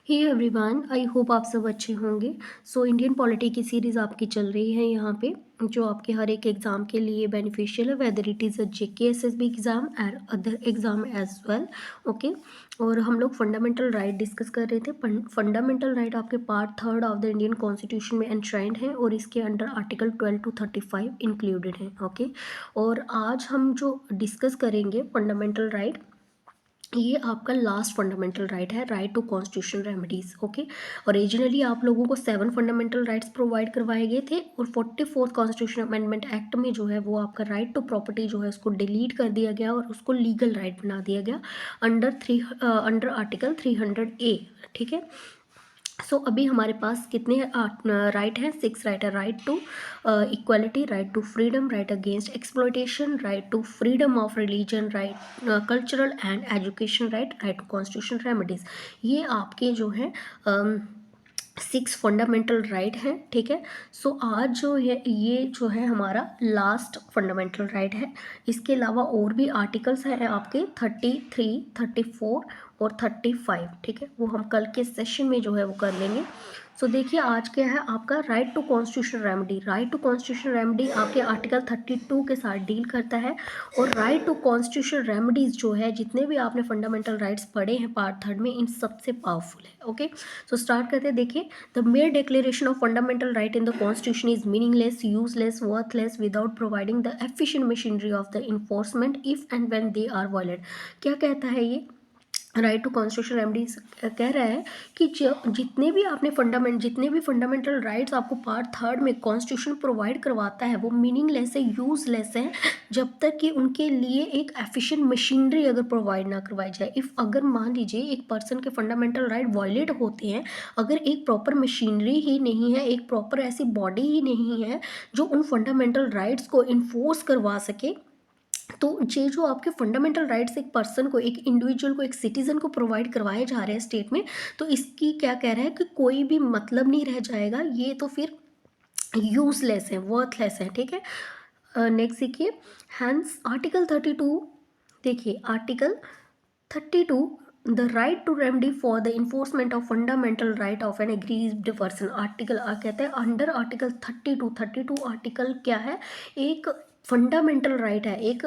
Hey everyone, I hope आप सब अच्छे होंगे। सो इंडियन पॉलिटी की सीरीज़ आपकी चल रही है यहाँ पे, जो आपके हर एक एग्ज़ाम के लिए बेनिफिशियल है, whether it is a JK SSB exam and other exam as well. Okay. और हम लोग फंडामेंटल राइट डिस्कस कर रहे थे। फंडामेंटल राइट आपके part third of the Indian constitution में एंश्राइंड है और इसके अंडर आर्टिकल 12 to 35 इंक्लूडेड है। ओके। और आज हम जो डिस्कस करेंगे फंडामेंटल राइट, ये आपका लास्ट फंडामेंटल राइट है, right to constitutional remedies. Okay. Originally आप लोगों को 7 फंडामेंटल राइट्स प्रोवाइड करवाए गए थे और 44th कॉन्स्टिट्यूशन अमेंडमेंट एक्ट में जो है वो आपका राइट टू प्रॉपर्टी जो है उसको डिलीट कर दिया गया और उसको लीगल राइट बना दिया गया अंडर आर्टिकल 300A। ठीक है। सो अभी हमारे पास कितने राइट हैं? 6 राइट है। Right to equality, right to freedom, right against exploitation, right to freedom of religion, right cultural and education right, right to constitution remedies. ये आपके जो है 6 फंडामेंटल राइट हैं। ठीक है। सो आज जो है ये जो है हमारा लास्ट फंडामेंटल राइट है। इसके अलावा और भी आर्टिकल्स हैं आपके 33, 34 और 35। ठीक है, वो हम कल के सेशन में जो है वो कर लेंगे। सो देखिए आज क्या है आपका right to constitution remedy. Right to constitution remedy आपके आर्टिकल 32 के साथ डील करता है। और राइट टू कॉन्स्टिट्यूशन रेमेडीज जो है, जितने भी आपने फंडामेंटल राइट्स पढ़े हैं पार्ट थर्ड में, इन सबसे पावरफुल है। ओके। सो स्टार्ट करते हैं। देखिए, the mere declaration of fundamental right in the constitution is meaningless, useless, worthless without providing the efficient machinery of the enforcement if and when they are violate. क्या कहता है ये right to constitution remedies? कह रहा है कि जितने भी फंडामेंटल राइट्स आपको पार्ट थर्ड में कॉन्स्टिट्यूशन प्रोवाइड करवाता है वो मीनिंगलेस है, यूजलेस है, जब तक कि उनके लिए एक एफिशिएंट मशीनरी अगर प्रोवाइड ना करवाई जाए। इफ़ अगर मान लीजिए एक पर्सन के फंडामेंटल राइट वायलेट होते हैं, अगर एक प्रॉपर मशीनरी ही नहीं है, एक प्रॉपर ऐसी बॉडी ही नहीं है जो उन फंडामेंटल राइट्स को इन्फोर्स करवा सके, तो ये जो आपके फंडामेंटल राइट्स एक पर्सन को, एक इंडिविजुअल को, एक सिटीजन को प्रोवाइड करवाए जा रहे हैं स्टेट में, तो इसकी क्या कह रहा है कि कोई भी मतलब नहीं रह जाएगा, ये तो फिर यूजलेस है, वर्थलेस है। ठीक है। नेक्स्ट देखिए, हैंस आर्टिकल 32। देखिए article 32, the right to remedy for the enforcement of fundamental right of an aggrieved person. Article कहते हैं अंडर आर्टिकल 32 आर्टिकल क्या है, एक फंडामेंटल राइट है। एक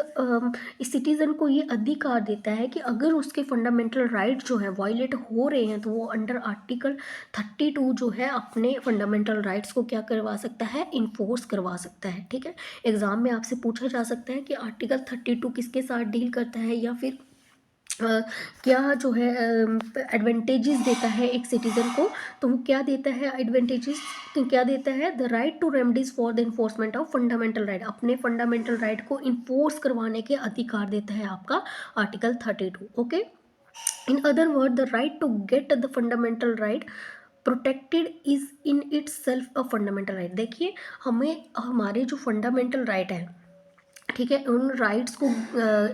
सिटीज़न को ये अधिकार देता है कि अगर उसके फंडामेंटल राइट जो है वायलेट हो रहे हैं तो वो अंडर आर्टिकल 32 जो है अपने फंडामेंटल राइट्स को क्या करवा सकता है, इन्फोर्स करवा सकता है। ठीक है। एग्जाम में आपसे पूछा जा सकता है कि आर्टिकल 32 किसके साथ डील करता है, या फिर क्या जो है एडवांटेजेस देता है एक सिटीज़न को, तो वो क्या देता है एडवांटेजेस, क्या देता है? The right to remedies for the enforcement of fundamental right, अपने फंडामेंटल राइट को इन्फोर्स करवाने के अधिकार देता है आपका article 32। Okay. In other word, the right to get the fundamental right protected is in itself a fundamental right. देखिए, हमें हमारे जो फंडामेंटल राइट है, ठीक है, उन राइट्स को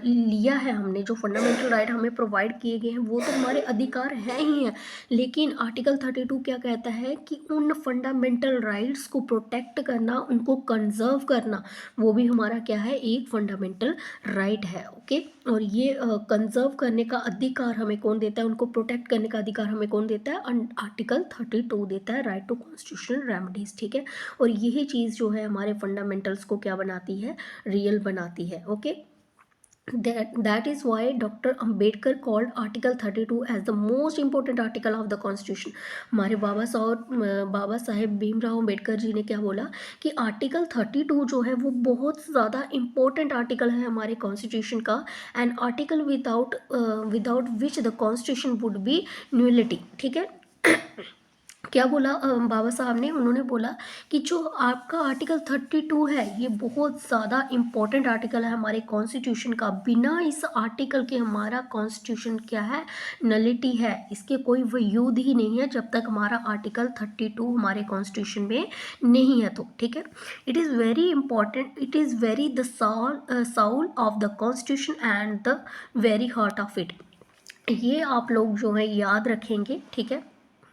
लिया है हमने, जो फंडामेंटल राइट हमें प्रोवाइड किए गए हैं वो तो हमारे अधिकार हैं ही हैं, लेकिन आर्टिकल 32 क्या कहता है कि उन फंडामेंटल राइट्स को प्रोटेक्ट करना, उनको कंजर्व करना, वो भी हमारा क्या है, एक फंडामेंटल राइट है। ओके। और ये कंजर्व करने का अधिकार हमें कौन देता है, उनको प्रोटेक्ट करने का अधिकार हमें कौन देता है? आर्टिकल 32 देता है, राइट टू कॉन्स्टिट्यूशनल रेमेडीज। ठीक है। और यही चीज़ जो है हमारे फंडामेंटल्स को क्या बनाती है, रियल बनाती है। Okay. that is why Dr. Ambedkar called Article 32 as the most important article of the Constitution। हमारे बाबा साहेब भीमराव अम्बेडकर जी ने क्या बोला कि आर्टिकल 32 जो है वो बहुत ज़्यादा इम्पोर्टेंट आर्टिकल है हमारे कॉन्स्टिट्यूशन का, and article without which the constitution would be nullity. ठीक है। क्या बोला बाबा साहब ने? उन्होंने बोला कि जो आपका आर्टिकल 32 है ये बहुत ज़्यादा इम्पोर्टेंट आर्टिकल है हमारे कॉन्स्टिट्यूशन का। बिना इस आर्टिकल के हमारा कॉन्स्टिट्यूशन क्या है, नलिटी है, इसके कोई वजूद ही नहीं है जब तक हमारा आर्टिकल 32 हमारे कॉन्स्टिट्यूशन में नहीं है। तो ठीक है, it is very important, it is very the Saul of the constitution and the very heart of it. ये आप लोग जो है याद रखेंगे। ठीक है।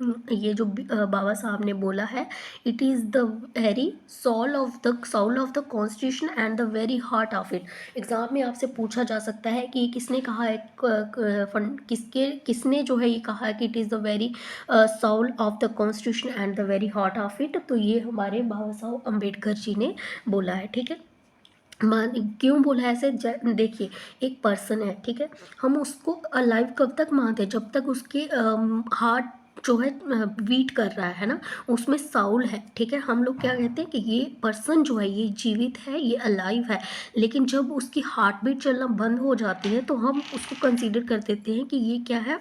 ये जो बाबा साहब ने बोला है, it is the very soul of the constitution and the very heart of it. Exam में आपसे पूछा जा सकता है कि किसने कहा है, किसने जो है ये कहा है कि it is the very soul of the constitution and the very heart of it, तो ये हमारे बाबा साहब अम्बेडकर जी ने बोला है। ठीक है, मान क्यों बोला है ऐसे, देखिए एक पर्सन है, ठीक है, हम उसको अलाइव कब तक मानते हैं, जब तक उसके हार्ट जो है बीट कर रहा है ना, उसमें साउल है। ठीक है, हम लोग क्या कहते हैं कि ये पर्सन जो है ये जीवित है, ये अलाइव है। लेकिन जब उसकी हार्ट बीट चलना बंद हो जाती है तो हम उसको कंसीडर कर देते हैं कि ये क्या है,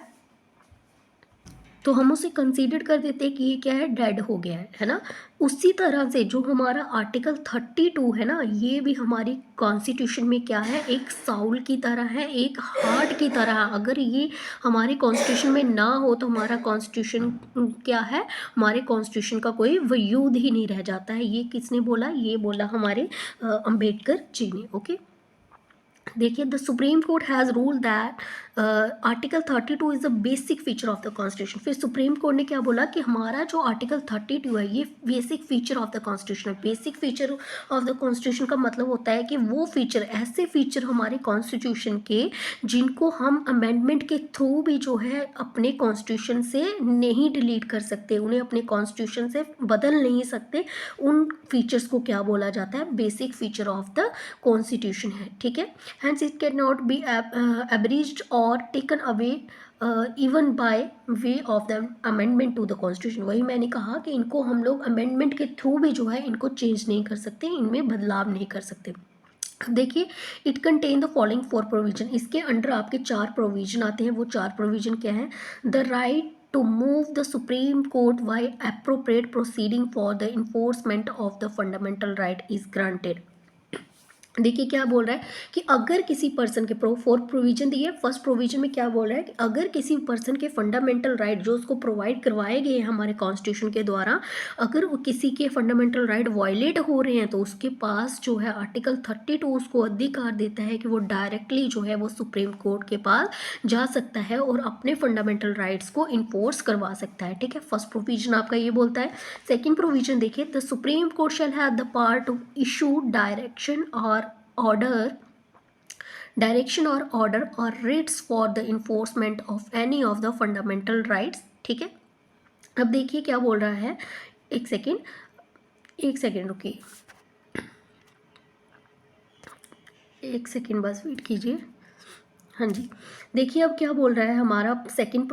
तो हम उसे कंसीडर कर देते हैं कि ये क्या है, डेड हो गया है ना। उसी तरह से जो हमारा आर्टिकल 32 है ना, ये भी हमारी कॉन्स्टिट्यूशन में क्या है, एक साउल की तरह है, एक हार्ट की तरह है। अगर ये हमारे कॉन्स्टिट्यूशन में ना हो तो हमारा कॉन्स्टिट्यूशन क्या है, हमारे कॉन्स्टिट्यूशन का कोई वजूद ही नहीं रह जाता है। ये किसने बोला, ये बोला हमारे अम्बेडकर जी ने। ओके, देखिए the supreme Court has rule that article 32 is the basic feature of the constitution. फिर सुप्रीम कोर्ट ने क्या बोला कि हमारा जो आर्टिकल 32 है ये basic feature of the constitution है। Basic feature of the constitution का मतलब होता है कि वो फीचर, ऐसे फीचर हमारे कॉन्स्टिट्यूशन के जिनको हम अमेंडमेंट के थ्रू भी जो है अपने कॉन्स्टिट्यूशन से नहीं डिलीट कर सकते, उन्हें अपने कॉन्स्टिट्यूशन से बदल नहीं सकते, उन फीचर्स को क्या बोला जाता है, basic feature of the constitution है। ठीक है, hence it cannot be abridged or taken away even by way of the amendment to the constitution। वही मैंने कहा कि इनको हम लोग अमेंडमेंट के थ्रू भी जो है इनको चेंज नहीं कर सकते, इनमें बदलाव नहीं कर सकते। देखिए it contain the following 4 provision, इसके अंडर आपके 4 प्रोविजन आते हैं। वो 4 प्रोविजन क्या है, the right to move the supreme Court by appropriate proceeding for the enforcement of the fundamental right is granted. देखिए क्या बोल रहा है कि अगर किसी पर्सन के 4 प्रोविजन दिए, फर्स्ट प्रोविजन में क्या बोल रहा है कि अगर किसी पर्सन के फंडामेंटल राइट जो उसको प्रोवाइड करवाए गए हैं हमारे कॉन्स्टिट्यूशन के द्वारा, अगर वो किसी के फंडामेंटल राइट वायलेट हो रहे हैं तो उसके पास जो है आर्टिकल 32 उसको अधिकार देता है कि वो डायरेक्टली जो है वो सुप्रीम कोर्ट के पास जा सकता है और अपने फंडामेंटल राइट्स को इन्फोर्स करवा सकता है। ठीक है, फर्स्ट प्रोविजन आपका ये बोलता है। सेकेंड प्रोविजन देखिए, the supreme Court shall have the power to issue direction or writs for the enforcement of any of the fundamental rights। ठीक है, अब देखिए क्या बोल रहा है, एक सेकेंड रुकिए, एक सेकेंड बस वेट कीजिए। हाँ जी, देखिए अब क्या बोल रहा है हमारा सेकंड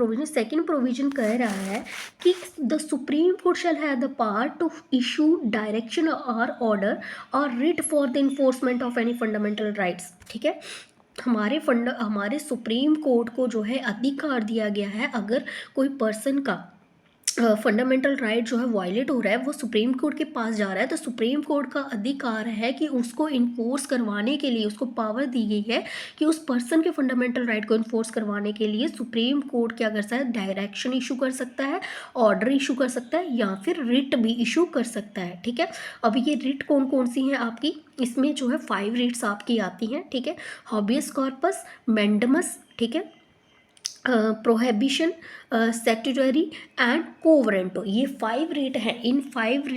प्रोविजन कह रहा है कि the supreme Court shall have the power to issue direction और ऑर्डर और writ for the enforcement of any fundamental rights. ठीक है, हमारे सुप्रीम कोर्ट को जो है अधिकार दिया गया है, अगर कोई पर्सन का फंडामेंटल राइट जो है वायलेट हो रहा है, वो सुप्रीम कोर्ट के पास जा रहा है, तो सुप्रीम कोर्ट का अधिकार है कि उसको इन्फोर्स करवाने के लिए उसको पावर दी गई है कि उस पर्सन के फंडामेंटल राइट को इन्फोर्स करवाने के लिए सुप्रीम कोर्ट क्या कर सकता है, डायरेक्शन इशू कर सकता है, ऑर्डर इशू कर सकता है या फिर रिट भी इशू कर सकता है। ठीक है, अब ये रिट कौन कौन सी हैं आपकी, इसमें जो है 5 रिट्स आपकी आती हैं। ठीक है, हॉबियस कॉर्पस, मैंडमस, ठीक है, प्रोहेबिशन, स्टैट्यूटरी एंड कोवरेंटो, ये 5 रेट हैं। इन 5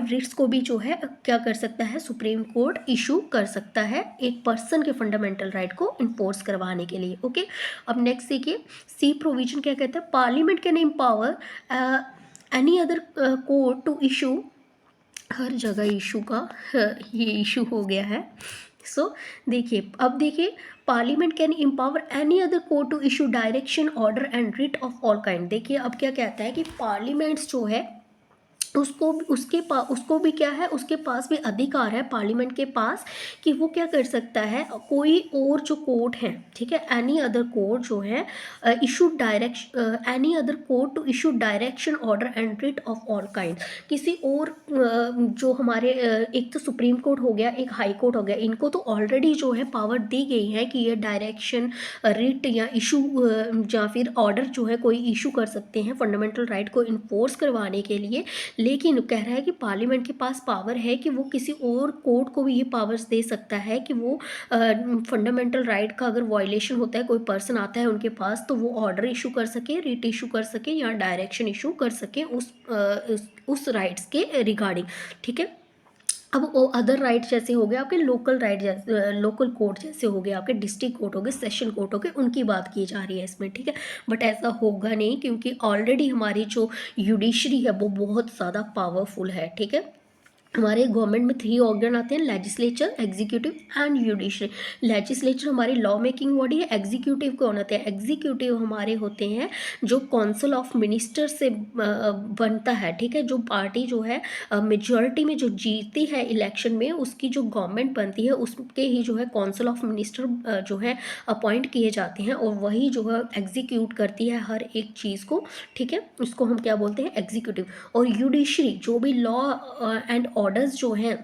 रेट्स को भी जो है क्या कर सकता है, सुप्रीम कोर्ट इशू कर सकता है एक पर्सन के फंडामेंटल राइट को इन्फोर्स करवाने के लिए। ओके, अब नेक्स्ट देखिए, सी प्रोविजन क्या कहता है, parliament can empower any other court to issue, हर जगह इशू का ये इशू हो गया है। देखिए अब देखिए, parliament can empower any other court to issue direction order and writ of all kind. देखिए अब क्या कहता है कि पार्लियामेंट्स जो है उसको भी क्या है, उसके पास भी अधिकार है पार्लियामेंट के पास कि वो क्या कर सकता है, कोई और जो कोर्ट है, ठीक है, एनी अदर कोर्ट जो है issue direction, any other court to issue direction order and writ of all kind, किसी और जो हमारे एक तो सुप्रीम कोर्ट हो गया, एक हाई कोर्ट हो गया, इनको तो ऑलरेडी जो है पावर दी गई है कि ये डायरेक्शन, रिट या इशू या फिर ऑर्डर जो है कोई इशू कर सकते हैं फंडामेंटल राइट को इन्फोर्स करवाने के लिए। लेकिन कह रहा है कि पार्लियामेंट के पास पावर है कि वो किसी और कोर्ट को भी ये पावर्स दे सकता है कि वो फंडामेंटल राइट का अगर वायलेशन होता है, कोई पर्सन आता है उनके पास, तो वो ऑर्डर इशू कर सके, रिट इशू कर सके या डायरेक्शन इशू कर सके उस राइट्स के रिगार्डिंग। ठीक है, अब वो अदर राइट जैसे हो गए आपके लोकल राइट, जैसे लोकल कोर्ट जैसे हो गए आपके, डिस्ट्रिक्ट कोर्ट हो गए, सेशन कोर्ट हो गए, उनकी बात की जा रही है इसमें। ठीक है, बट ऐसा होगा नहीं क्योंकि ऑलरेडी हमारी जो जुडिशरी है वो बहुत ज़्यादा पावरफुल है। ठीक है, हमारे गवर्नमेंट में 3 ऑर्गन आते हैं, legislature, executive and judiciary. Legislature हमारी लॉ मेकिंग बॉडी है। एग्जीक्यूटिव कौन होते हैं? एग्जीक्यूटिव हमारे होते हैं जो काउंसिल ऑफ मिनिस्टर से बनता है। ठीक है, जो पार्टी जो है मेजॉरिटी में जो जीतती है इलेक्शन में, उसकी जो गवर्नमेंट बनती है उसके ही जो है काउंसिल ऑफ मिनिस्टर जो है अपॉइंट किए जाते हैं और वही जो है एग्जीक्यूट करती है हर एक चीज़ को। ठीक है, उसको हम क्या बोलते हैं? एग्जीक्यूटिव। और जुडिशरी जो भी लॉ एंड ऑर्डर्स जो हैं,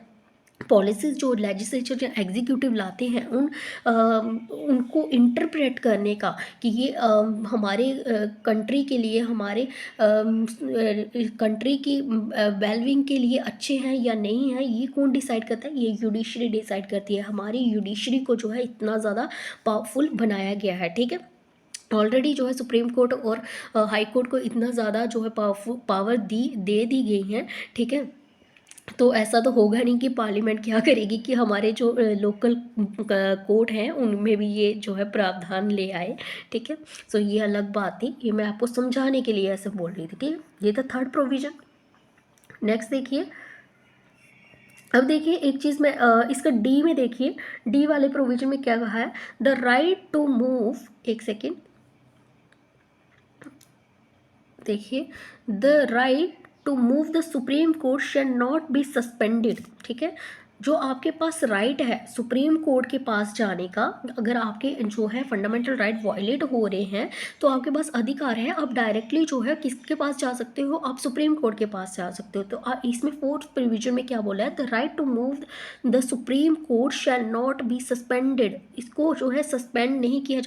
पॉलिसीज जो लेजिस्लेचर या एग्जीक्यूटिव लाते हैं उनको इंटरप्रेट करने का कि ये हमारे कंट्री के लिए, हमारे कंट्री की वेलविंग के लिए अच्छे हैं या नहीं है, ये कौन डिसाइड करता है? ये जुडिशरी डिसाइड करती है। हमारी जुडिशरी को जो है इतना ज़्यादा पावरफुल बनाया गया है। ठीक है, ऑलरेडी जो है सुप्रीम कोर्ट और हाई कोर्ट को इतना ज़्यादा जो है पावर दे दी गई है। ठीक है, तो ऐसा तो होगा नहीं कि पार्लियामेंट क्या करेगी कि हमारे जो लोकल कोर्ट हैं उनमें भी ये जो है प्रावधान ले आए। ठीक है, सो ये अलग बात थी, ये मैं आपको समझाने के लिए ऐसे बोल रही थी। ठीक है, ये था थर्ड प्रोविजन। नेक्स्ट देखिए, अब देखिए एक चीज़ में इसका डी में देखिए, डी वाले प्रोविजन में क्या कहा है? द राइट टू मूव, एक सेकेंड देखिए, the right to move the supreme Court shall not be suspended. ठीक है, जो आपके पास राइट है सुप्रीम कोर्ट के पास जाने का, अगर आपके जो है फंडामेंटल राइट वायलेट हो रहे हैं तो आपके पास अधिकार है, आप डायरेक्टली जो है किसके पास जा सकते हो? आप सुप्रीम कोर्ट के पास जा सकते हो। तो इसमें फोर्थ प्रोविजन में क्या बोला है? The right to move the supreme Court shall not be suspended. इसको जो है सस्पेंड नहीं किया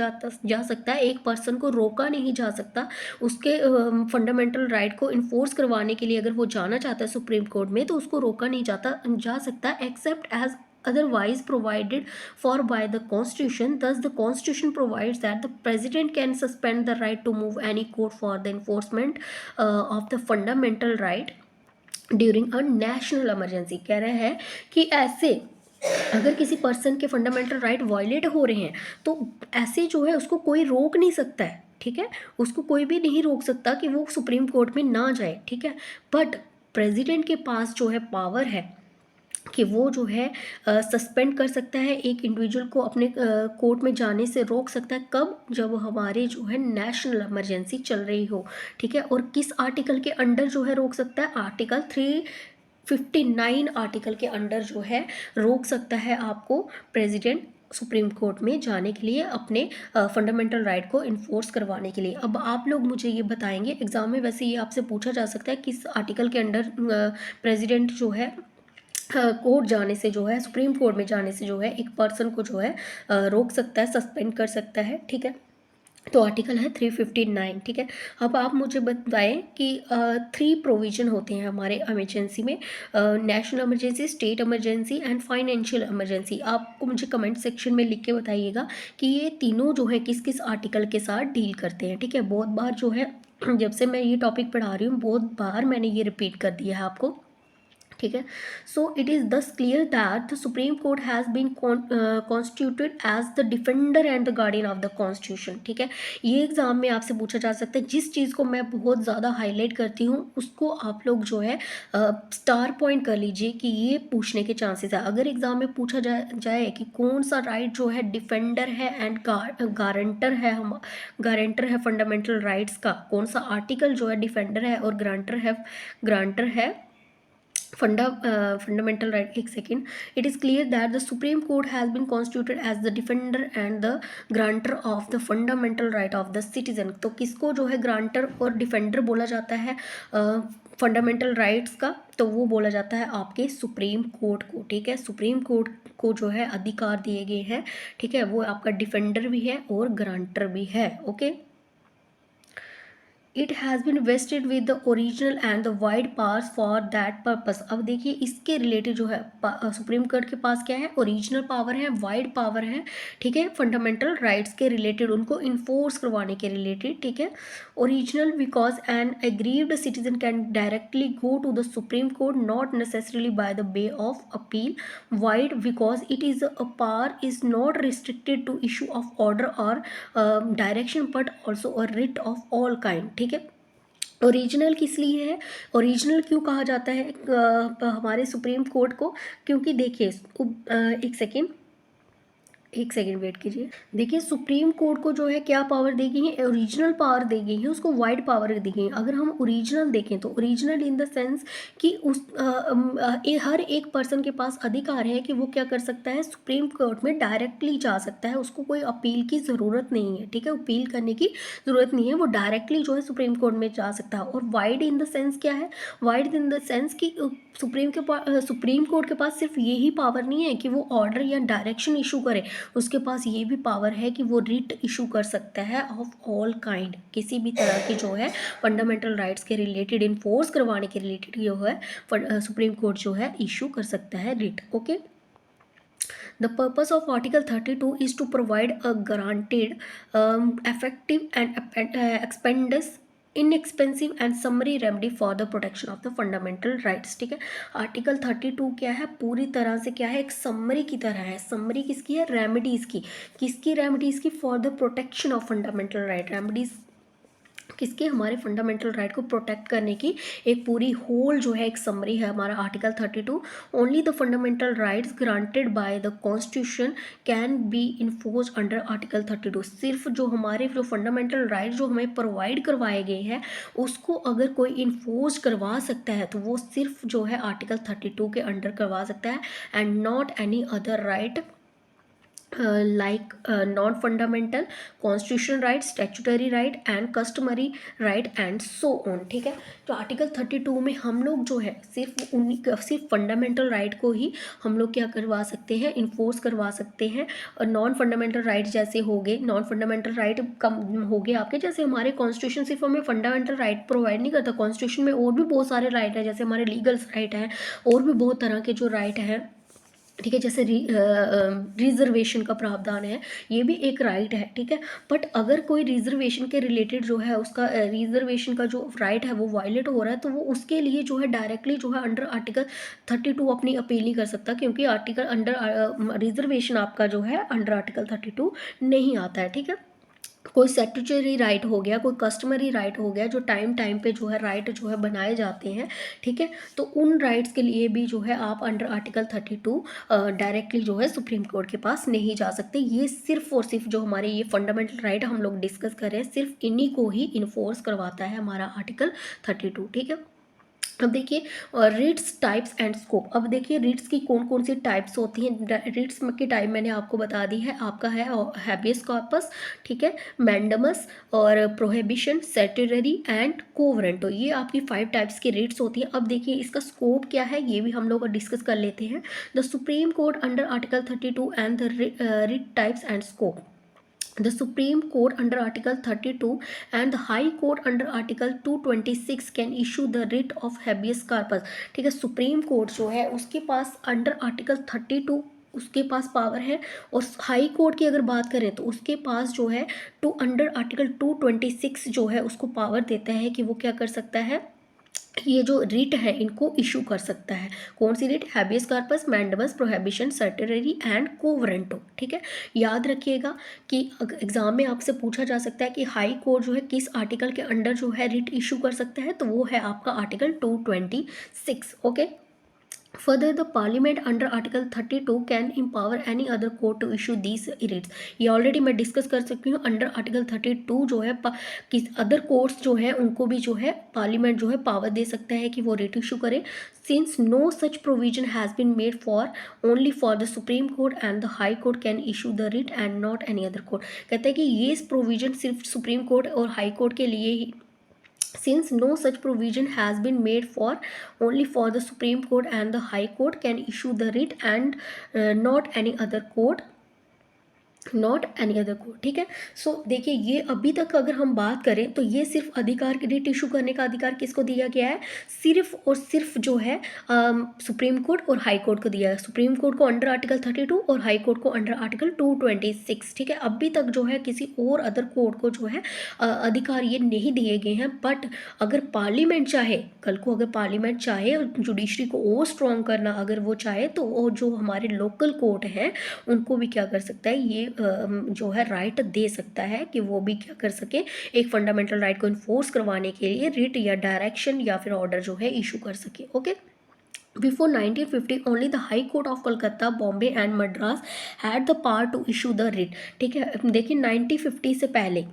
जा सकता, एक पर्सन को रोका नहीं जा सकता उसके फंडामेंटल राइट को इन्फोर्स करवाने के लिए। अगर वो जाना चाहता है सुप्रीम कोर्ट में तो उसको रोका नहीं जा सकता except as otherwise provided for by the constitution. Thus the constitution provides that the president can suspend the right to move any court for the enforcement of the fundamental right during a national emergency। कह रहा है कि ऐसे अगर किसी person के fundamental right violate हो रहे हैं तो ऐसे जो है उसको कोई रोक नहीं सकता है। ठीक है, उसको कोई भी नहीं रोक सकता कि वो सुप्रीम कोर्ट में ना जाए। ठीक है, बट प्रेसिडेंट के पास जो है पावर है कि वो जो है सस्पेंड कर सकता है, एक इंडिविजुअल को अपने कोर्ट में जाने से रोक सकता है। कब? जब हमारे जो है नेशनल इमरजेंसी चल रही हो। ठीक है, और किस आर्टिकल के अंडर जो है रोक सकता है? आर्टिकल 359 आर्टिकल के अंडर जो है रोक सकता है आपको प्रेसिडेंट सुप्रीम कोर्ट में जाने के लिए, अपने फंडामेंटल राइट को इन्फोर्स करवाने के लिए। अब आप लोग मुझे ये बताएंगे, एग्जाम में वैसे ये आपसे पूछा जा सकता है किस आर्टिकल के अंडर प्रेसिडेंट जो है कोर्ट जाने से जो है, सुप्रीम कोर्ट में जाने से जो है एक पर्सन को जो है रोक सकता है, सस्पेंड कर सकता है। ठीक है, तो आर्टिकल है 359। ठीक है, अब आप मुझे बताएं कि 3 प्रोविज़न होते हैं हमारे इमरजेंसी में, national emergency, state emergency and financial emergency. आपको मुझे कमेंट सेक्शन में लिख के बताइएगा कि ये तीनों जो है किस किस आर्टिकल के साथ डील करते हैं। ठीक है, बहुत बार जो है जब से मैं ये टॉपिक पढ़ा रही हूँ बहुत बार मैंने ये रिपीट कर दिया है आपको। ठीक है, so it is this clear that the supreme Court has been constituted as the defender and the guardian of the constitution. ठीक है, ये एग्जाम में आपसे पूछा जा सकता है, जिस चीज़ को मैं बहुत ज़्यादा हाईलाइट करती हूँ उसको आप लोग जो है स्टार पॉइंट कर लीजिए कि ये पूछने के चांसेस है। अगर एग्जाम में पूछा जाए कि कौन सा राइट जो है डिफेंडर है एंड गारंटर है, हम गारंटर है फंडामेंटल राइट्स का, कौन सा आर्टिकल जो है डिफेंडर है और ग्रांटर है fundamental right, एक second, it is clear that the Supreme Court has been constituted as the defender and the grantor of the fundamental right of the citizen। तो किसको जो है ग्रांटर और डिफेंडर बोला जाता है फंडामेंटल राइट्स का? तो वो बोला जाता है आपके सुप्रीम कोर्ट को। ठीक है, सुप्रीम कोर्ट को जो है अधिकार दिए गए हैं। ठीक है, वो आपका डिफेंडर भी है और ग्रांटर भी है। Okay, it has been wasted with the original and the wide powers for that purpose. अब देखिए इसके रिलेटेड जो है सुप्रीम कोर्ट के पास क्या है, ओरिजिनल पावर है, वाइड पावर है, ठीक है, फंडामेंटल राइट्स के रिलेटेड, उनको इन्फोर्स करवाने के रिलेटेड, ठीक है। Original because an aggrieved citizen can directly go to the supreme court not necessarily by the way of appeal. Wide because it is a power is not restricted to issue of order और direction but also a writ of all kind, ठीक है। Original किस लिए है, original क्यों कहा जाता है हमारे सुप्रीम कोर्ट को, क्योंकि देखिए एक सेकेंड वेट कीजिए। देखिए सुप्रीम कोर्ट को जो है क्या पावर दी गई है, ओरिजिनल पावर दी गई है, उसको वाइड पावर दी गई है। अगर हम ओरिजिनल देखें तो ओरिजिनल इन द सेंस कि हर एक पर्सन के पास अधिकार है कि वो क्या कर सकता है, सुप्रीम कोर्ट में डायरेक्टली जा सकता है, उसको कोई अपील की ज़रूरत नहीं है, ठीक है, अपील करने की ज़रूरत नहीं है, वो डायरेक्टली जो है सुप्रीम कोर्ट में जा सकता है। और वाइड इन द सेंस क्या है, वाइड इन द सेंस कि सुप्रीम कोर्ट के पास सिर्फ यही पावर नहीं है कि वो ऑर्डर या डायरेक्शन इशू करे, उसके पास ये भी पावर है कि वो रिट इशू कर सकता है ऑफ ऑल काइंड, किसी भी तरह की जो है फंडामेंटल राइट्स के रिलेटेड इन्फोर्स करवाने के रिलेटेड जो है सुप्रीम कोर्ट जो है इशू कर सकता है writ. Okay, the purpose of Article 32 is to provide a guaranteed, effective and expeditious, inexpensive and summary remedy for the protection of the fundamental rights, ठीक है। आर्टिकल 32 क्या है, पूरी तरह से क्या है, एक समरी की तरह है। समरी किसकी है, रेमेडीज़ की, किसकी रेमेडीज़ की, for the protection of fundamental right, remedies किसके, हमारे फंडामेंटल राइट को प्रोटेक्ट करने की एक पूरी होल जो है एक समरी है हमारा article 32। Only the fundamental rights granted by the constitution can be enforce under article 32। सिर्फ जो हमारे जो फंडामेंटल राइट जो हमें प्रोवाइड करवाए गए हैं उसको अगर कोई इन्फोर्स करवा सकता है तो वो सिर्फ जो है आर्टिकल 32 के अंडर करवा सकता है, and not any other right like non-fundamental constitutional right, statutory right and customary right and so on, ठीक है। तो आर्टिकल 32 में हम लोग जो है सिर्फ फंडामेंटल राइट को ही हम लोग क्या करवा सकते हैं, इन्फोर्स करवा सकते हैं। और नॉन फंडामेंटल राइट जैसे हो गए, नॉन फंडामेंटल राइट कम हो गए आपके, जैसे हमारे कॉन्स्टिट्यूशन सिर्फ हमें फंडामेंटल राइट प्रोवाइड नहीं करता, कॉन्स्टिट्यूशन में और भी बहुत सारे राइट है, जैसे हमारे लीगल राइट हैं, और भी बहुत तरह के जो राइट हैं, ठीक है, जैसे रिजर्वेशन का प्रावधान है, ये भी एक राइट है, ठीक है। बट अगर कोई रिजर्वेशन के रिलेटेड जो है उसका रिजर्वेशन का जो राइट है वो वायलेट हो रहा है तो वो उसके लिए जो है डायरेक्टली जो है अंडर आर्टिकल 32 अपनी अपील नहीं कर सकता, क्योंकि आर्टिकल अंडर रिजर्वेशन आपका जो है अंडर आर्टिकल 32 नहीं आता है, ठीक है। कोई स्टैट्यूटरी राइट हो गया, कोई कस्टमरी राइट हो गया, जो टाइम पे जो है राइट जो है बनाए जाते हैं, ठीक है, तो उन राइट्स के लिए भी जो है आप अंडर आर्टिकल 32 डायरेक्टली जो है सुप्रीम कोर्ट के पास नहीं जा सकते। ये सिर्फ और सिर्फ जो हमारे ये फंडामेंटल राइट हम लोग डिस्कस कर रहे हैं सिर्फ इन्हीं को ही इन्फोर्स करवाता है हमारा आर्टिकल 32, ठीक है। अब देखिए रिट्स टाइप्स एंड स्कोप। अब देखिए रिट्स की कौन कौन सी टाइप्स होती हैं। रिट्स की टाइप मैंने आपको बता दी है, आपका है हैबियस कॉर्पस, ठीक है, मैंडमस और प्रोहिबिशन, सेटेररी एंड कोवरेंट। तो ये आपकी 5 टाइप्स की रिट्स होती है। अब देखिए इसका स्कोप क्या है ये भी हम लोग डिस्कस कर लेते हैं। The supreme court under article 32 and the writ types and scope. The Supreme Court under Article 32 and the High Court under Article 226 can issue the writ of habeas corpus, ठीक है। सुप्रीम कोर्ट जो है उसके पास under article 32 उसके पास power है, और High court की अगर बात करें तो उसके पास जो है अंडर आर्टिकल 226 जो है उसको पावर देता है कि वो क्या कर सकता है, ये जो रिट है इनको इशू कर सकता है। कौन सी writ, habeas corpus, mandamus, prohibition, certiorari and quo warranto, ठीक है। याद रखिएगा कि एग्जाम में आपसे पूछा जा सकता है कि हाई कोर्ट जो है किस आर्टिकल के अंडर जो है रिट इशू कर सकता है, तो वो है आपका article 226, okay. Further, the Parliament under Article 32 can empower any other court to issue these writs। ये ऑलरेडी मैं डिस्कस कर सकती हूँ। अंडर आर्टिकल 32 जो है किस अदर कोर्ट्स जो है उनको भी जो है पार्लियामेंट जो है पावर दे सकता है कि वो रिट इशू करे। Since no such provision has been made for only for the supreme Court and the High court can issue the writ and not any other court. कहता है कि ये प्रोविजन सिर्फ सुप्रीम कोर्ट और High Court के लिए ही, since no such provision has been made for only for the Supreme Court and the High Court can issue the writ and not any other court not any other court, ठीक है। सो देखिए, ये अभी तक अगर हम बात करें तो ये सिर्फ अधिकार, रिट इशू करने का अधिकार किसको दिया गया है, सिर्फ और सिर्फ जो है सुप्रीम कोर्ट और हाई कोर्ट को दिया है। सुप्रीम कोर्ट को अंडर आर्टिकल 32 और हाई कोर्ट को अंडर आर्टिकल 226, ठीक है। अभी तक जो है किसी और अदर कोर्ट को जो है अधिकार ये नहीं दिए गए हैं। बट अगर पार्लियामेंट चाहे, कल को अगर पार्लियामेंट चाहे जुडिशरी को और स्ट्रॉन्ग करना अगर वो चाहे, तो वो जो हमारे लोकल कोर्ट हैं उनको भी क्या कर सकता है, ये जो है राइट दे सकता है कि वो भी क्या कर सके, एक फंडामेंटल राइट को इन्फोर्स करवाने के लिए रिट या डायरेक्शन या फिर ऑर्डर जो है इशू कर सके। Okay. Before 1950, only the High Court of Kolkata, Bombay and Madras had the power to issue the writ, ठीक है। देखिए 1950 से पहले,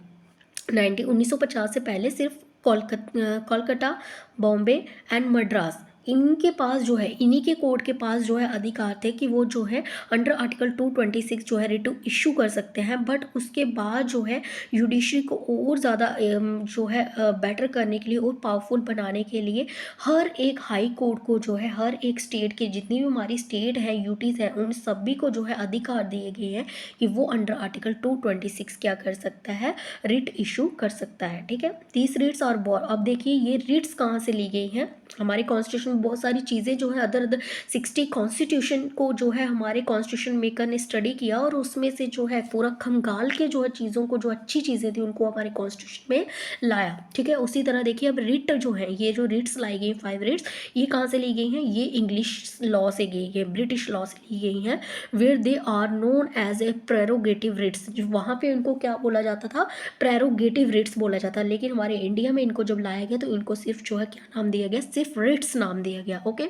1950 से पहले सिर्फ कोलकाता, बॉम्बे एंड मद्रास, इनके पास जो है, इन्हीं के कोर्ट के पास जो है अधिकार थे कि वो जो है अंडर आर्टिकल 226 जो है रिट इशू कर सकते हैं। बट उसके बाद जो है जुडिशरी को और ज़्यादा जो है बेटर करने के लिए और पावरफुल बनाने के लिए हर एक हाई कोर्ट को जो है, हर एक स्टेट के जितनी भी हमारी स्टेट है, यूटीज़ हैं, उन सभी को जो है अधिकार दिए गए हैं कि वो अंडर आर्टिकल 226 क्या कर सकता है, रिट इशू कर सकता है, ठीक है। 30 रिट्स और अब देखिए ये रिट्स कहाँ से ली गई हैं, हमारे कॉन्स्टिट्यूशन में बहुत सारी चीज़ें जो है अदर 60 कॉन्स्टिट्यूशन को जो है हमारे कॉन्स्टिट्यूशन मेकर ने स्टडी किया और उसमें से जो है पूरा खंगाल के जो है चीज़ों को, जो अच्छी चीज़ें थी उनको हमारे कॉन्स्टिट्यूशन में लाया, ठीक है। उसी तरह देखिए अब रिट जो है, ये जो रिट्स लाई गई 5 रिट्स, ये कहाँ से ली गई हैं, ये इंग्लिश लॉ से गई है, ब्रिटिश लॉ से ली गई हैं। Where they are known as a prerogative writs, वहाँ पे इनको क्या बोला जाता था, प्रेरोगेटिव रिट्स बोला जाता, लेकिन हमारे इंडिया में इनको जब लाया गया तो इनको सिर्फ जो है क्या नाम दिया गया, सिर्फ रिट्स नाम दिया गया। Okay.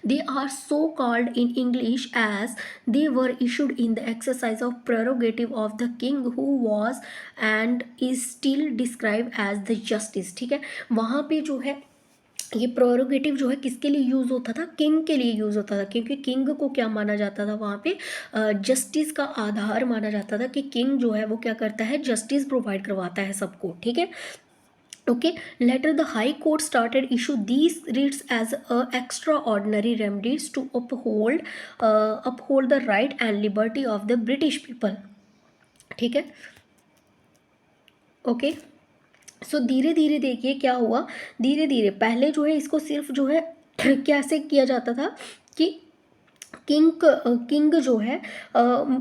They are so called in English as they were issued in the exercise of prerogative of the king who was and is still described as the justice, ठीक है। वहाँ पे जो है ये प्रोरोगेटिव जो है किसके लिए यूज़ होता था, किंग के लिए यूज़ होता था, क्योंकि किंग को क्या माना जाता था वहाँ पे, जस्टिस का आधार माना जाता था कि किंग जो है वो क्या करता है, जस्टिस प्रोवाइड करवाता है सबको, ठीक है। Okay, later the High Court started issue these writs as extraordinary remedies to uphold the right and liberty of the British people, ठीक है। ओके। सो धीरे धीरे देखिए क्या हुआ, धीरे धीरे पहले जो है इसको सिर्फ जो है कैसे किया जाता था कि किंग जो है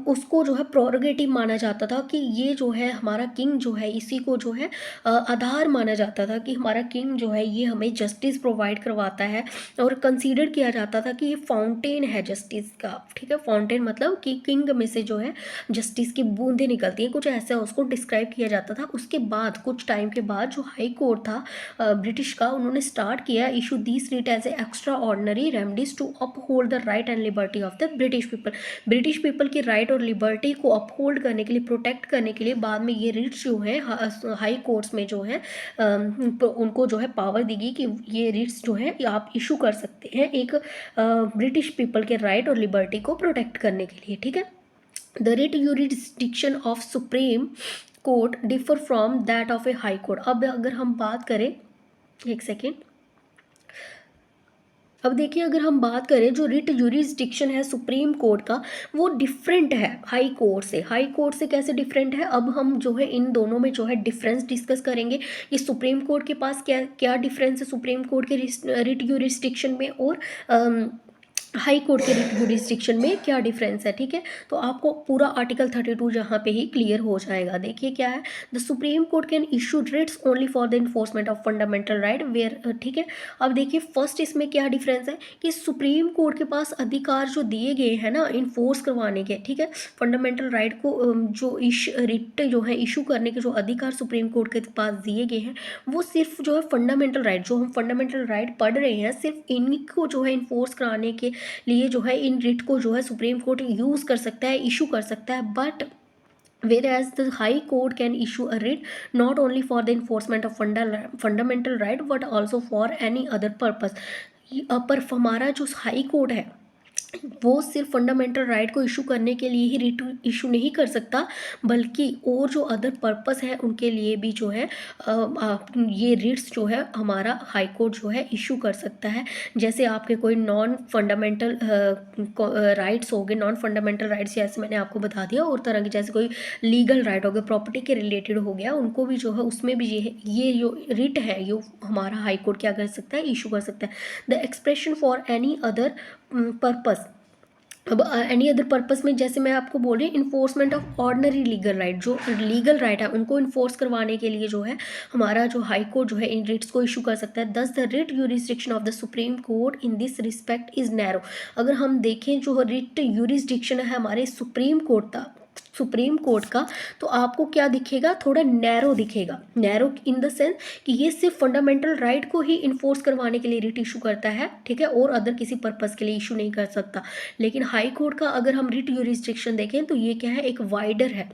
उसको जो है प्रोरोगेटिव माना जाता था कि ये जो है हमारा किंग जो है, इसी को जो है आधार माना जाता था कि हमारा किंग जो है ये हमें जस्टिस प्रोवाइड करवाता है, और कंसीडर किया जाता था कि ये फाउंटेन है जस्टिस का, ठीक है। फाउंटेन मतलब कि किंग में से जो है जस्टिस की बूंदें निकलती हैं, कुछ ऐसा उसको डिस्क्राइब किया जाता था। उसके बाद कुछ टाइम के बाद जो हाई कोर्ट था ब्रिटिश का, उन्होंने स्टार्ट किया issue this writ as a extraordinary remedies to uphold the right and liberty of the British people. British people की राइट और लिबर्टी को अपहोल्ड करने के लिए, प्रोटेक्ट करने के लिए बाद में ये रिट्स जो है हाई कोर्ट्स में जो है उनको जो है पावर दी गई कि ये रिट्स जो है आप इशू कर सकते हैं एक ब्रिटिश पीपल के राइट और लिबर्टी को प्रोटेक्ट करने के लिए, ठीक है। The writ jurisdiction of supreme court differ from that of a high court. अब अगर हम बात करें, एक सेकेंड, अब देखिए अगर हम बात करें जो रिट यूरिसडिक्शन है सुप्रीम कोर्ट का, वो डिफरेंट है हाई कोर्ट से। हाई कोर्ट से कैसे डिफरेंट है, अब हम जो है इन दोनों में जो है डिफरेंस डिस्कस करेंगे। ये सुप्रीम कोर्ट के पास क्या क्या डिफरेंस है सुप्रीम कोर्ट के रिट यूरिसडिक्शन में और हाई कोर्ट के रिट जुडिस्डिक्शन में क्या डिफरेंस है, ठीक है। तो आपको पूरा आर्टिकल 32 जहाँ पे ही क्लियर हो जाएगा। देखिए क्या है, the supreme court can issue writs only for the enforcement of fundamental right where, ठीक है। अब देखिए फर्स्ट इसमें क्या डिफरेंस है कि सुप्रीम कोर्ट के पास अधिकार जो दिए गए हैं ना इन्फोर्स करवाने के, ठीक है, फंडामेंटल राइट को जो रिट जो है इशू करने के जो अधिकार सुप्रीम कोर्ट के पास दिए गए हैं, वो सिर्फ जो है फंडामेंटल राइट, जो हम फंडामेंटल राइट पढ़ रहे हैं, सिर्फ इनको जो है इन्फोर्स कराने के लिए जो है इन रिट को जो है सुप्रीम कोर्ट यूज़ कर सकता है, इशू कर सकता है। But whereas the high court can issue a writ not only for the enforcement of fundamental right but also for any other purpose। पर हमारा जो हाई कोर्ट है वो सिर्फ फंडामेंटल राइट को इशू करने के लिए ही रिट इशू नहीं कर सकता, बल्कि और जो अदर पर्पस है उनके लिए भी जो है ये रिट्स जो है हमारा हाई कोर्ट जो है इशू कर सकता है। जैसे आपके कोई नॉन फंडामेंटल राइट्स हो गए, नॉन फंडामेंटल राइट्स जैसे मैंने आपको बता दिया, और तरह के जैसे कोई लीगल राइट हो गया, प्रॉपर्टी के रिलेटेड हो गया, उनको भी जो है उसमें भी ये जो रिट है ये हमारा हाई कोर्ट क्या कर सकता है, इशू कर सकता है। The expression for any other purpose. अब एनी अदर पर्पस में जैसे मैं आपको बोल रही हूँ, enforcement of ordinary legal right, जो लीगल राइट है उनको इन्फोर्स करवाने के लिए जो है हमारा जो हाई कोर्ट जो है इन रिट्स को इशू कर सकता है। Thus the writ jurisdiction of the supreme court in this respect is narrow. अगर हम देखें जो रिट यूरिसडिक्शन है हमारे सुप्रीम कोर्ट का, तो आपको क्या दिखेगा, थोड़ा नैरो दिखेगा। नैरो इन द सेंस कि ये सिर्फ फंडामेंटल राइट को ही इन्फोर्स करवाने के लिए रिट इशू करता है, ठीक है, और अदर किसी पर्पस के लिए इशू नहीं कर सकता। लेकिन हाई कोर्ट का अगर हम रिट यूरिसडिक्शन देखें तो ये क्या है, एक वाइडर है,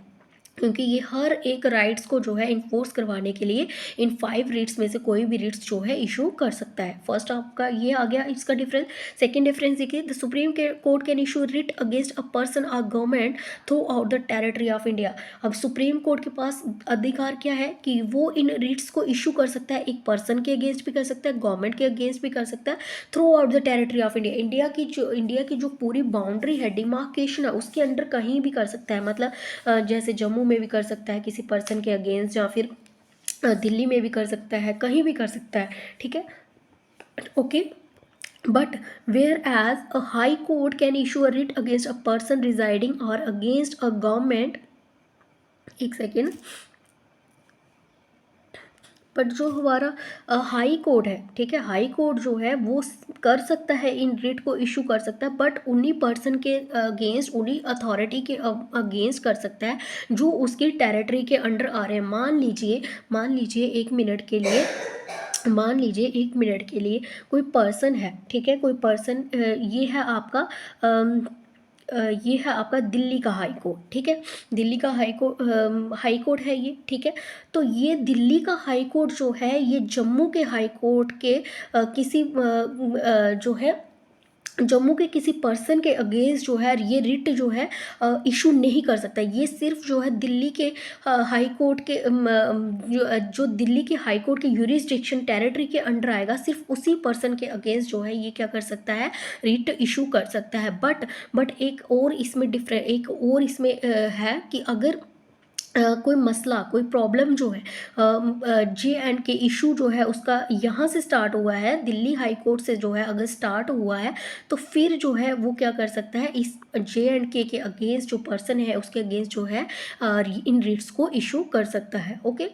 क्योंकि ये हर एक राइट्स को जो है इन्फोर्स करवाने के लिए इन 5 रिट्स में से कोई भी रिट्स जो है इशू कर सकता है। फर्स्ट आपका ये आ गया इसका डिफरेंस। सेकंड डिफरेंस देखिए, the supreme court can issue writ against a person or government throughout the territory of India. अब सुप्रीम कोर्ट के पास अधिकार क्या है कि वो इन रिट्स को इशू कर सकता है, एक पर्सन के अगेंस्ट भी कर सकता है, गवर्नमेंट के अगेंस्ट भी कर सकता है, through out the territory of India. India की जो पूरी बाउंड्री है, डिमार्केशन है, उसके अंडर कहीं भी कर सकता है। मतलब जैसे जम्मू में भी कर सकता है किसी पर्सन के अगेंस्ट, या फिर दिल्ली में भी कर सकता है, कहीं भी कर सकता है, ठीक है, okay. But whereas a high court can issue a writ against a person residing और अगेंस्ट अ गवर्नमेंट, एक सेकेंड, बट जो हमारा हाई कोर्ट है, ठीक है, हाई कोर्ट जो है वो कर सकता है, इन रिट को इशू कर सकता है, बट उन्हीं पर्सन के अगेंस्ट, उन्हीं अथॉरिटी के अगेंस्ट कर सकता है जो उसकी टेरिटरी के अंडर आ रहे हैं। मान लीजिए 1 मिनट के लिए, मान लीजिए 1 मिनट के लिए कोई पर्सन है, ठीक है, कोई पर्सन, ये है आपका ये है आपका दिल्ली का हाई कोर्ट, ठीक है, दिल्ली का हाई कोर्ट है ये, ठीक है। तो ये दिल्ली का हाई कोर्ट जो है ये जम्मू के हाई कोर्ट के किसी जो है जम्मू के किसी पर्सन के अगेंस्ट जो है ये रिट जो है इशू नहीं कर सकता। ये सिर्फ जो है दिल्ली के हाई कोर्ट के जो दिल्ली के हाई कोर्ट के यूरिसडिक्शन टेरिटरी के अंडर आएगा, सिर्फ उसी पर्सन के अगेंस्ट जो है ये क्या कर सकता है, रिट इशू कर सकता है। बट एक और इसमें है कि अगर कोई मसला, कोई प्रॉब्लम जो है JNK इशू जो है उसका यहाँ से स्टार्ट हुआ है, दिल्ली हाई कोर्ट से जो है अगर स्टार्ट हुआ है, तो फिर जो है वो क्या कर सकता है, इस JNK के अगेंस्ट जो पर्सन है उसके अगेंस्ट जो है इन रिट्स को इशू कर सकता है, okay.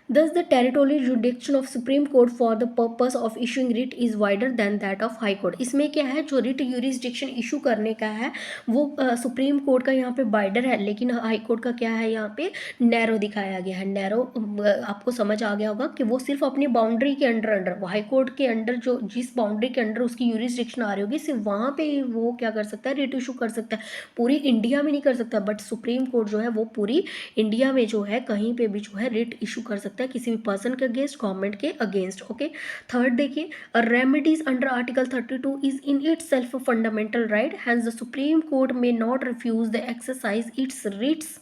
Thus, the territorial jurisdiction of Supreme Court for the purpose of issuing writ is wider than that of High Court. इसमें क्या है, जो रिट यूरिसडिक्शन इशू करने का है वो सुप्रीम कोर्ट का यहाँ पे वाइडर है, लेकिन हाई कोर्ट का क्या है, यहाँ पे नैरो दिखाया गया है। नैरो आपको समझ आ गया होगा कि वो सिर्फ अपनी बाउंड्री के अंडर हाई कोर्ट के अंडर जो जिस बाउंड्री के अंडर उसकी यूरिसडिक्शन आ रही होगी, सिर्फ वहाँ पे वो क्या कर सकता है, रिट इशू कर सकता है, पूरी इंडिया में नहीं कर सकता। बट सुप्रीम कोर्ट जो है वो पूरी इंडिया में जो है कहीं पे भी जो है रिट इशू कर सकता है, किसी भी पर्सन के अगेंस्ट, गवर्नमेंट के अगेंस्ट, ओके। थर्ड देखिए, remedies under article 32 is in itself fundamental right, hence the supreme court may not refuse the exercise its writs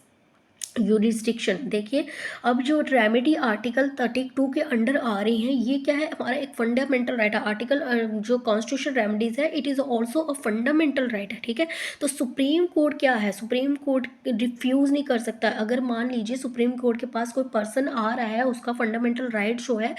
jurisdiction. देखिए, अब जो रेमेडी आर्टिकल 32 के अंडर आ रही हैं, ये क्या है, हमारा एक फंडामेंटल राइट है। आर्टिकल जो कॉन्स्टिट्यूशन रेमेडीज है, it is also a fundamental right है, ठीक है। तो सुप्रीम कोर्ट क्या है, सुप्रीम कोर्ट रिफ्यूज़ नहीं कर सकता। अगर मान लीजिए सुप्रीम कोर्ट के पास कोई पर्सन आ रहा है, उसका फंडामेंटल राइट जो है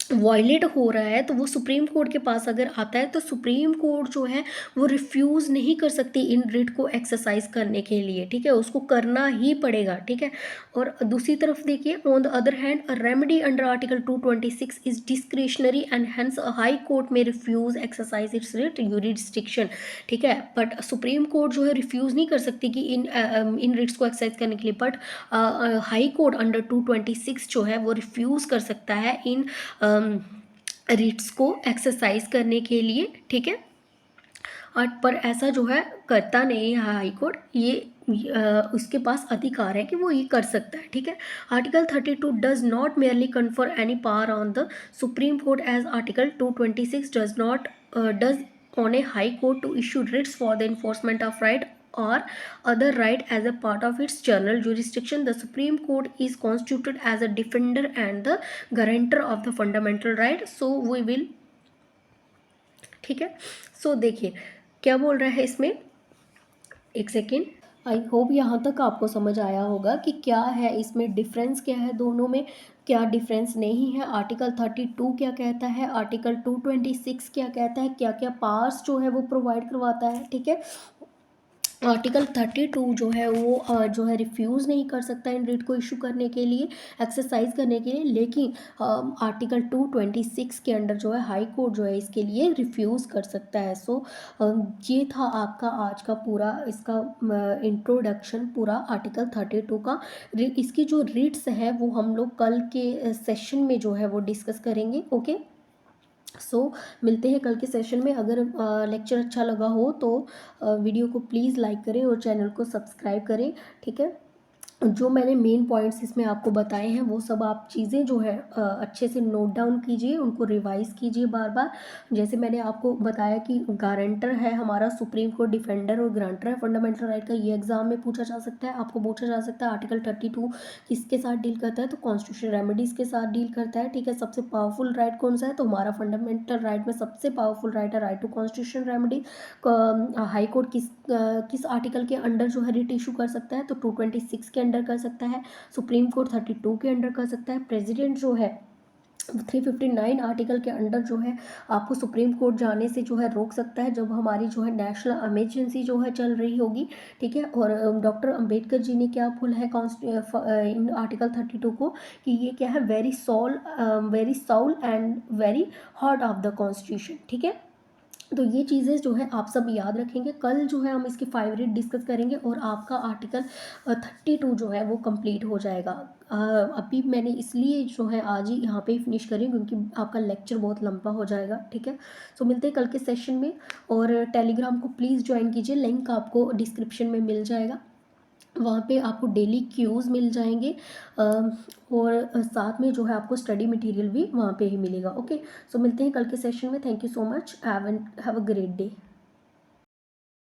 वायलेट हो रहा है, तो वो सुप्रीम कोर्ट के पास अगर आता है तो सुप्रीम कोर्ट जो है वो रिफ्यूज़ नहीं कर सकती इन रिट को एक्सरसाइज करने के लिए, ठीक है, उसको करना ही पड़ेगा, ठीक है। और दूसरी तरफ देखिए, on the other hand a remedy under article 226 is discretionary and hence a high court में रिफ्यूज एक्सरसाइज इट्स रिट यूरिसडिक्शन, ठीक है। बट सुप्रीम कोर्ट जो है रिफ्यूज़ नहीं कर सकती कि इन रिट्स को एक्सरसाइज करने के लिए, बट हाई कोर्ट अंडर 226 जो है वो रिफ्यूज़ कर सकता है इन रिट्स को एक्सरसाइज करने के लिए, ठीक है। पर ऐसा जो है करता नहीं है हाई कोर्ट, ये उसके पास अधिकार है कि वो ये कर सकता है, ठीक है। Article 32 does not merely confer any power on the supreme court as article 226 does not does on a high court to issue writs for the enforcement of right or other right as a part of its general jurisdiction. The Supreme Court is constituted as a defender and the guarantor of the fundamental right. So we will, ठीक है। सो देखिए क्या बोल रहा है इसमें, एक second. I hope यहाँ तक आपको समझ आया होगा कि क्या है इसमें डिफरेंस, क्या है दोनों में, क्या डिफरेंस नहीं है। आर्टिकल 32 क्या कहता है, आर्टिकल 226 क्या कहता है, क्या क्या पावर्स जो है वो प्रोवाइड करवाता है, ठीक है। आर्टिकल 32 जो है वो जो है रिफ्यूज़ नहीं कर सकता इन रिट को इशू करने के लिए, एक्सरसाइज करने के लिए, लेकिन आर्टिकल 226 के अंडर जो है हाई कोर्ट जो है इसके लिए रिफ्यूज़ कर सकता है। सो ये था आपका आज का पूरा इसका इंट्रोडक्शन पूरा आर्टिकल 32 का। इसकी जो रिट्स है वो हम लोग कल के सेशन में जो है वो डिस्कस करेंगे, ओके। सो मिलते हैं कल के सेशन में। अगर लेक्चर अच्छा लगा हो तो वीडियो को प्लीज़ लाइक करें और चैनल को सब्सक्राइब करें, ठीक है। जो मैंने मेन पॉइंट्स इसमें आपको बताए हैं वो सब आप चीज़ें जो है अच्छे से नोट डाउन कीजिए, उनको रिवाइज़ कीजिए बार बार। जैसे मैंने आपको बताया कि गारंटर है हमारा सुप्रीम कोर्ट, डिफेंडर और ग्रांटर है फंडामेंटल राइट का, ये एग्जाम में पूछा जा सकता है, आपको पूछा जा सकता है। आर्टिकल 32 किसके साथ डील करता है, तो कॉन्स्टिट्यूशनल रेमेडीज़ के साथ डील करता है, ठीक है। सबसे पावरफुल राइट कौन सा है, तो हमारा फंडामेंटल राइट में सबसे पावरफुल राइट है right to constitutional remedy. High court किस आर्टिकल के अंडर जो है रिट इशू कर सकता है, तो 226 के अंडर कर सकता है। सुप्रीम कोर्ट 32 के अंडर कर सकता है। प्रेसिडेंट जो है 359 आर्टिकल के अंडर जो है आपको सुप्रीम कोर्ट जाने से जो है रोक सकता है, जब हमारी जो है नेशनल इमरजेंसी जो है चल रही होगी, ठीक है। और डॉक्टर अंबेडकर जी ने क्या बोला है इन आर्टिकल 32 को, कि ये क्या है, very Saul and very heart of the constitution, ठीक है। तो ये चीज़ें जो है आप सब याद रखेंगे। कल जो है हम इसके 5 रेट डिस्कस करेंगे और आपका आर्टिकल 32 जो है वो कंप्लीट हो जाएगा। अभी मैंने इसलिए जो है आज ही यहाँ पे फिनिश करें क्योंकि आपका लेक्चर बहुत लंबा हो जाएगा, ठीक है। सो मिलते हैं कल के सेशन में, और टेलीग्राम को प्लीज़ ज्वाइन कीजिए, लिंक आपको डिस्क्रिप्शन में मिल जाएगा। वहाँ पे आपको डेली क्यूज़ मिल जाएंगे और साथ में जो है आपको स्टडी मटेरियल भी वहाँ पे ही मिलेगा, ओके। सो मिलते हैं कल के सेशन में। Thank you so much, have a great day.